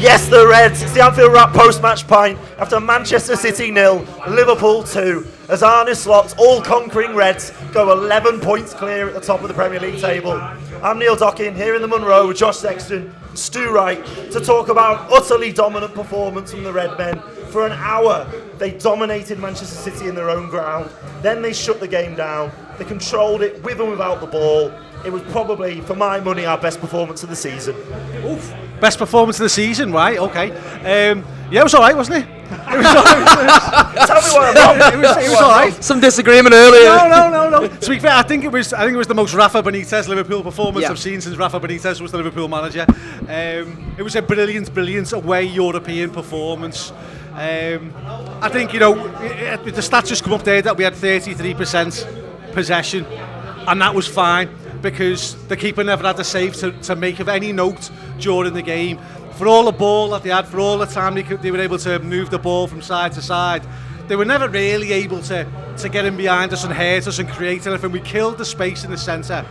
Yes, the Reds. It's the Anfield Wrap post-match pint after Manchester City 0, Liverpool 2. As Arne Slot's all-conquering Reds go 11 points clear at the top of the Premier League table. I'm Neil Dockin here in the Monro with Josh Sexton and Stu Wright to talk about utterly dominant performance from the Red Men. For an hour, they dominated Manchester City in their own ground. Then they shut the game down. They controlled it with and without the ball. It was probably, for my money, our best performance of the season. Oof. Best performance of the season, right? Okay. Yeah, it was all right, wasn't it? It was all right. Tell me why I'm wrong. It was all right. Some disagreement earlier. No. To be fair, I think it was the most Rafa Benitez Liverpool performance I've seen since Rafa Benitez was the Liverpool manager. It was a brilliant away European performance. I think, the stats just come up there that we had 33% possession, and that was fine because the keeper never had a save to make of any note during the game. For all the ball that they had, for all the time they were able to move the ball from side to side, they were never really able to get in behind us and hurt us and create anything. We killed the space in the centre.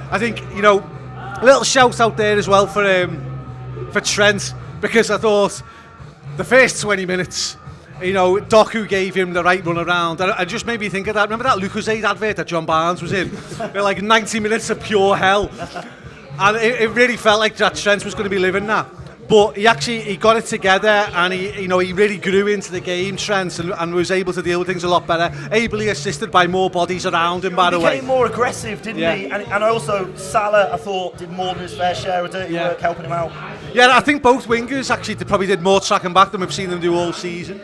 I think, a little shout out there as well for Trent, because I thought the first 20 minutes, Doku gave him the right run around. And it just made me think of that. Remember that Lucozade advert that John Barnes was in? Like 90 minutes of pure hell. And it really felt like that Trent was going to be living that. But he got it together, and he really grew into the game, Trent, and was able to deal with things a lot better. Ably assisted by more bodies around him, by the way. He became more aggressive, didn't he? And also Salah, I thought, did more than his fair share of dirty work helping him out. Yeah, I think both wingers actually probably did more tracking back than we've seen them do all season.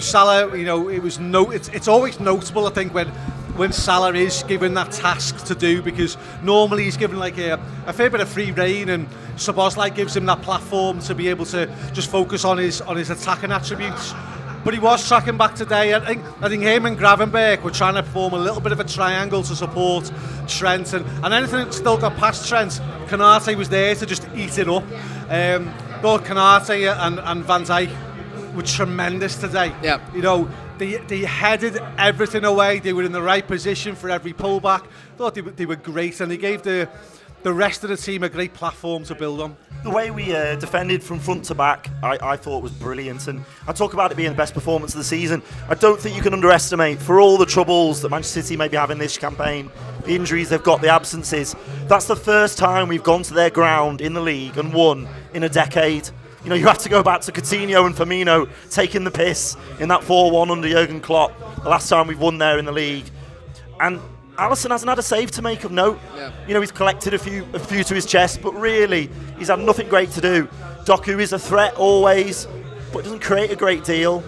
Salah, it's always notable, I think, when Salah is given that task to do, because normally he's given like a fair bit of free rein, and Szoboszlai gives him that platform to be able to just focus on his attacking attributes. But he was tracking back today. I think him and Gravenberch were trying to form a little bit of a triangle to support Trent, and anything that still got past Trent, Konate was there to just eat it up. Both Konate and Van Dijk were tremendous today. Yeah. They headed everything away. They were in the right position for every pullback. Thought they were great, and they gave the rest of the team a great platform to build on. The way we defended from front to back, I thought was brilliant. And I talk about it being the best performance of the season. I don't think you can underestimate, for all the troubles that Manchester City may be having this campaign, the injuries they've got, the absences, that's the first time we've gone to their ground in the league and won in a decade. You have to go back to Coutinho and Firmino taking the piss in that 4-1 under Jurgen Klopp, the last time we've won there in the league. And Alisson hasn't had a save to make of note. Yeah. He's collected a few to his chest, but really, he's had nothing great to do. Doku is a threat always, but doesn't create a great deal.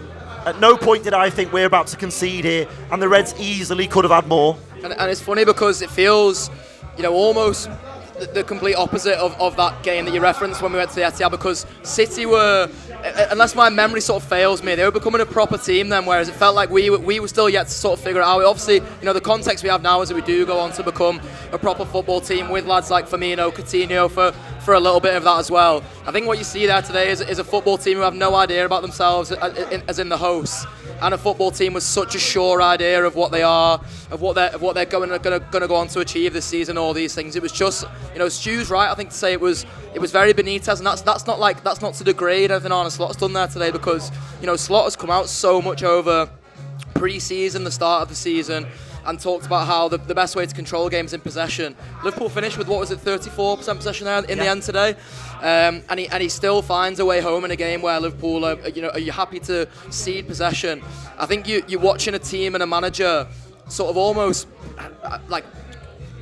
At no point did I think we're about to concede here, and the Reds easily could have had more. And it's funny because it feels, almost the complete opposite of that game that you referenced when we went to the Etihad, because City were, unless my memory sort of fails me, they were becoming a proper team then, whereas it felt like we were still yet to sort of figure it out. Obviously, the context we have now is that we do go on to become a proper football team with lads like Firmino, Coutinho for a little bit of that as well. I think what you see there today is a football team who have no idea about themselves as in the hosts, and a football team with such a sure idea of what they are, of what they're going to go on to achieve this season, all these things. It was just, Stu's right, I think, to say it was very Benitez, and that's not to degrade anything Arne Slot's done there today, because Slot has come out so much over pre-season, the start of the season, and talked about how the best way to control games in possession. Liverpool finished with 34% possession there in the end today, and he still finds a way home in a game where Liverpool are you happy to cede possession. I think you're watching a team and a manager sort of almost like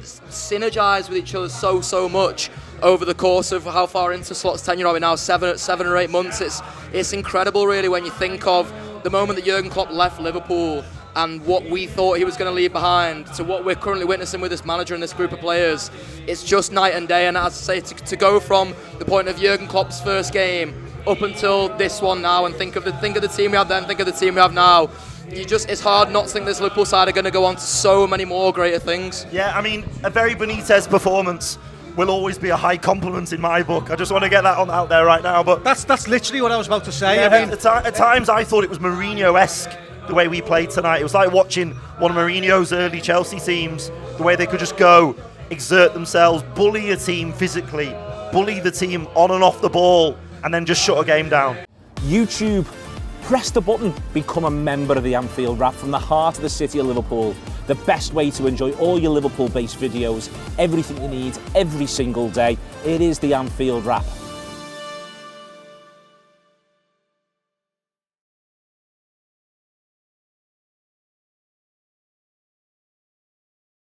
synergize with each other so much over the course of how far into Slot's tenure are we now, 7 or 8 months. It's incredible really when you think of the moment that Jurgen Klopp left Liverpool and what we thought he was going to leave behind to what we're currently witnessing with this manager and this group of players. It's just night and day, and as I say, to go from the point of Jurgen Klopp's first game up until this one now, and think of the team we have then, think of the team we have now, it's hard not to think this Liverpool side are going to go on to so many more greater things. Yeah, I mean, a very Benitez performance will always be a high compliment in my book. I just want to get that out there right now. But that's literally what I was about to say. Yeah, at times I thought it was Mourinho-esque the way we played tonight. It was like watching one of Mourinho's early Chelsea teams, the way they could just go, exert themselves, bully a team physically, bully the team on and off the ball. and then just shut a game down. YouTube, press the button, become a member of the Anfield Wrap from the heart of the city of Liverpool. The best way to enjoy all your Liverpool-based videos, everything you need, every single day. It is the Anfield Wrap.